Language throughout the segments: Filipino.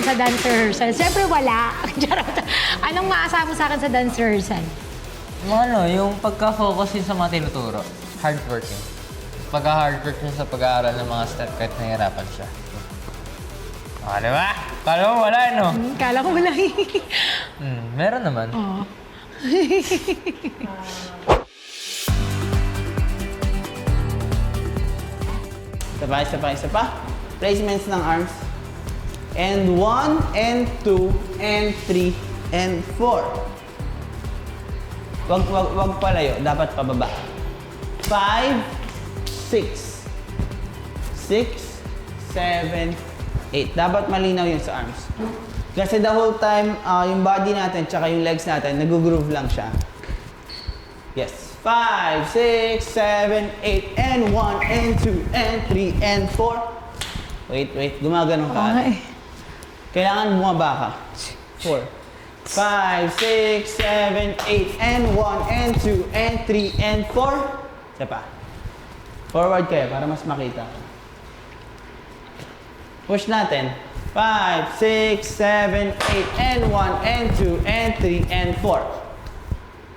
sa dance rehearsal? Siyempre wala. Charot. Anong maasa mo sa akin sa dance rehearsal? Yung pagka-focus yun sa mga tinuturo. Hardworking. Pagka-hardworking sa pag-aaral ng mga step kahit nahihirapan siya. Diba? Kala mo wala, no? Kala ko wala. Meron naman. Oo. Isa pa. Placements ng arms. And 1, and 2, and 3, and 4. Wag palayo. Dapat pababa. 5, 6, 6, 7, 8. Dapat malinaw yun sa arms. Kasi the whole time, yung body natin tsaka yung legs natin, nag-groove lang siya. Yes. 5, 6, 7, 8, and 1, and 2, and 3, and 4. Wait. Gumaganon ka. Okay. Kailangan bumaba ka. 4, 5, 6, 7, 8, and 1, and 2, and 3, and 4. Isa pa. Forward kayo para mas makita. Push natin. 5, 6, 7, 8, and 1, and 2, and 3, and 4.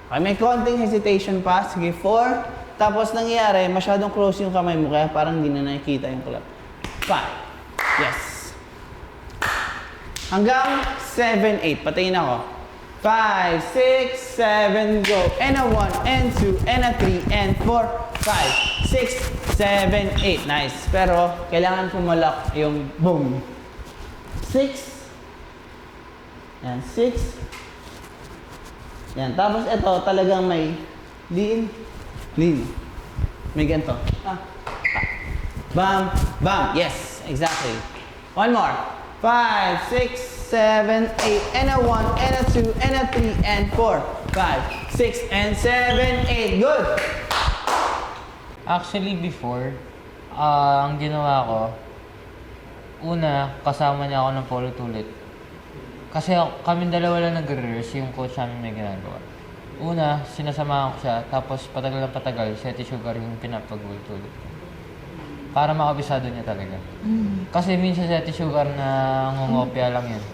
Okay, may konting hesitation pa. Sige, 4. Tapos nangyayari, masyadong close yung kamay mo, kaya parang hindi na nakikita yung clap. 5. Yes. Hanggang 7, 8. Patayin ako. 5, 6, 7, go. And a 1, and 2, and a 3, and 4, 5, 6, 7, 8. Nice. Pero, kailangan pumalak yung boom. 6. Yan, 6. Yan. Tapos ito, talagang may lean. May ganito. Bam, bam. Yes, exactly. One more. 5, 6, 7, 8, and a 1, and a 2, and a 3, and 4, 5, 6, and 7, 8. Good! Actually, before, ang ginawa ko, una, kasama niya ako ng polo tulit. Kasi kami dalawa lang nag-rehearse, yung coach namin may ginagawa. Una, sinasamahan ko siya, tapos patagal ng patagal, Seti Sugar yung pinapag-ulit-ulit. Para makabisado niya talaga. Kasi minsan Seti Sugar na ngongopya lang yan.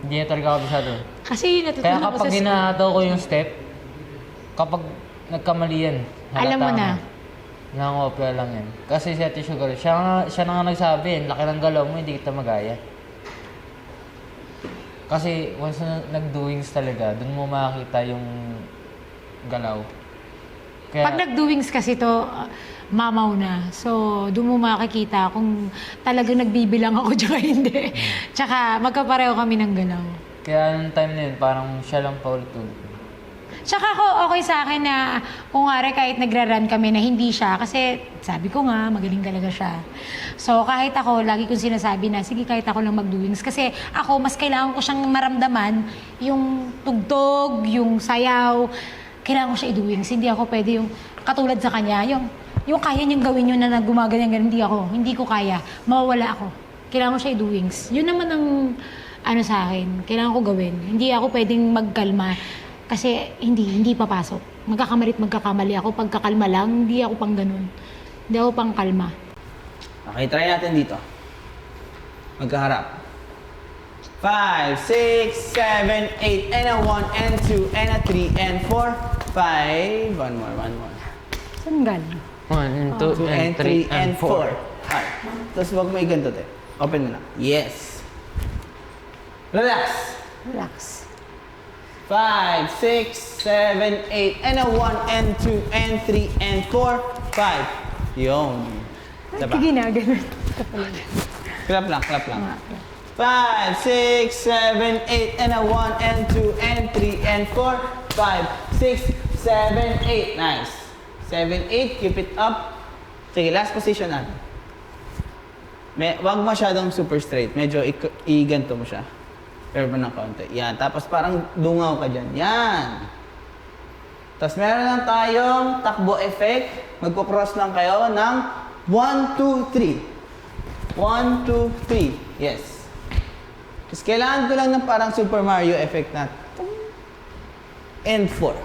Hindi niya talaga kabisado. Kasi natutunan Kaya ko sa kapag ginataw ko yung step, kapag nagkamali yan, Alam mo na. Nangopya lang yan. Kasi Seti Sugar, siya na nga nagsabi, laki ng galaw mo, hindi kita magaya. Kasi once na nag-doings talaga, dun mo makakita yung galaw. Kaya, Pag nag-doings kasi to, mamaw na. So, doon mo makikita kung talagang nagbibilang ako tsaka hindi. Tsaka magkapareho kami ng galaw. kaya nung time na yun, parang siya lang paulit-ulit. Tsaka ako, okay sa akin na kung nga kahit nagra-run kami na hindi siya, kasi sabi ko nga, magaling talaga siya. So kahit ako, lagi kong sinasabi na, sige kahit ako lang mag-doings. Kasi ako, mas kailangan ko siyang maramdaman yung tugtog, yung sayaw. Kailangan ko siya i-doings. Hindi ako pwede yung katulad sa kanya, yung kaya niyang gawin yun na gumaganyan, hindi ko kaya. Mawawala ako. Kailangan ko siya i-doings. Yun naman ang ano sa akin, kailangan ko gawin. Hindi ako pwedeng magkalma. Kasi hindi papasok. Magkakamali ako. Pagkakalma lang, hindi ako pang ganun. Hindi ako pang kalma. Okay, try natin dito. Magkaharap. 5, 6, 7, 8, and a 1, and 2, and a 3, and 4, 5. One more. Saan galing? 1, 2, and 3, and 4. Tapos wag mo iganto, te. Open mo na. Yes. Relax. Relax. 5, 6, 7, 8, and a 1, and 2, and 3, and 4, 5. Yun. Diba? Ginaganon. Clap lang. 5, 6, 7, 8, and a 1, and 2, and 3, and 4, 5, 6, 7, 8. Nice. 7, 8. Keep it up. Sige, last position natin. Wag masyadong super straight. Medyo iganto mo siya. Pero pa ng konti. Yan. Tapos parang dungaw ka dyan. Yan. Tapos meron lang tayong takbo effect. Magpo-cross lang kayo ng 1, 2, 3. 1, 2, 3. Yes. Tapos kailangan ko lang ng parang Super Mario effect na. And 4.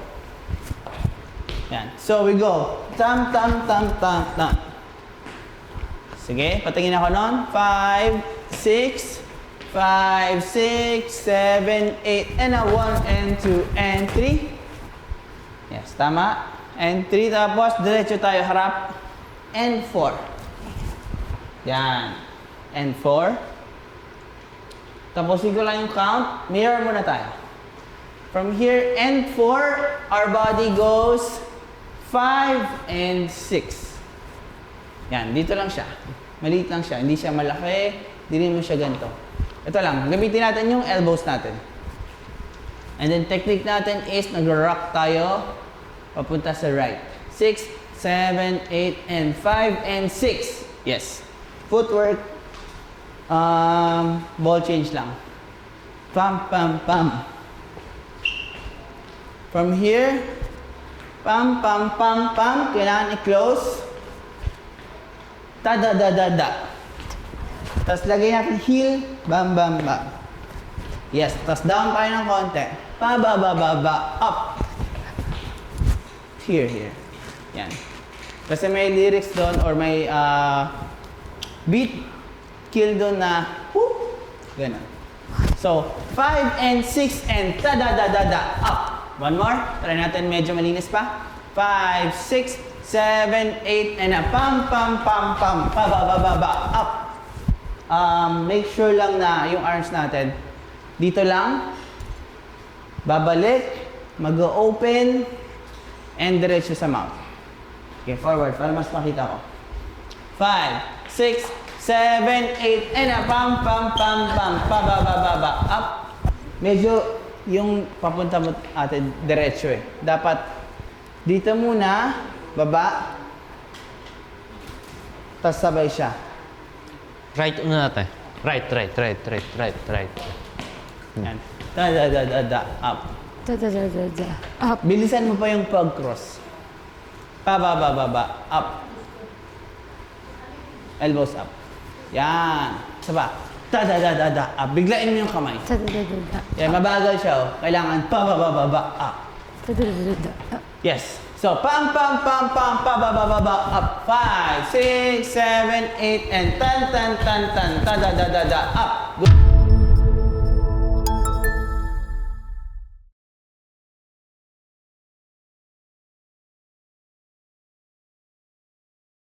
Yan. So we go. Tam. Sige, patingin ako nun. 5, 6, 5, 6, 7, 8, and a 1, and 2, and 3. Yes, tama. And 3, tapos diretso tayo harap. And 4. Yan. And 4. Tapusin ko lang yung count. Mirror muna tayo. From here, and 4, our body goes 5 and 6. Yan, dito lang siya. Maliit lang siya. Hindi siya malaki. Hindi rin mo siya ganito. Ito lang. Gamitin natin yung elbows natin. And then technique natin is nag-rock tayo papunta sa right. 6, 7, 8, and 5, and 6. Yes. Footwork. Ball change lang. Pam, pam, pam. From here, pam, pam, pam, pam. Kailangan i-close. Ta-da-da-da-da. Tapos lagay natin heel. Bam, bam, bam. Yes. Tapos down tayo ng konti. Pa-ba-ba-ba-ba. Up. Here, here. Yan. Kasi may lyrics doon or may beat kill doon na whoop. Ganun. So, 5 and 6 and ta-da-da-da-da. Up. One more. Try natin medyo malinis pa. 5, 6, 7, 8, and a pam, pam, pam, pam. Pa-ba-ba-ba-ba. Up. Make sure lang na yung arms natin dito lang. Babalik. Mag-open. And diretso sa mouth. Okay, forward para mas makita ko. 5, 6, 7, 8, and a pam, pam, pam, pam. Pa-ba-ba-ba-ba. Up. Medyo yung papunta mo atin diretso eh. Dapat dito muna, baba. Tapos sabay siya. Right una natin. Right. Yan. Da-da-da-da-da. Up. Da-da-da-da-da. Up. Bilisan mo pa yung pag-cross. Pa-ba-ba-ba-ba. Up. Elbows up. Yan. Saba. Da-da-da-da-da. Up. Biglain mo yung kamay. Da-da-da-da-da. Yan, mabagal siya oh. Kailangan pa-ba-ba-ba-ba. Up. Da-da-da-da-da. Up. Yes. So, pam, pam, pam, pam, pa-ba-ba-ba-ba. Up. 5, 6, 7, 8, and tan, tan, tan, tan. Ta-da-da-da-da. Up. Good.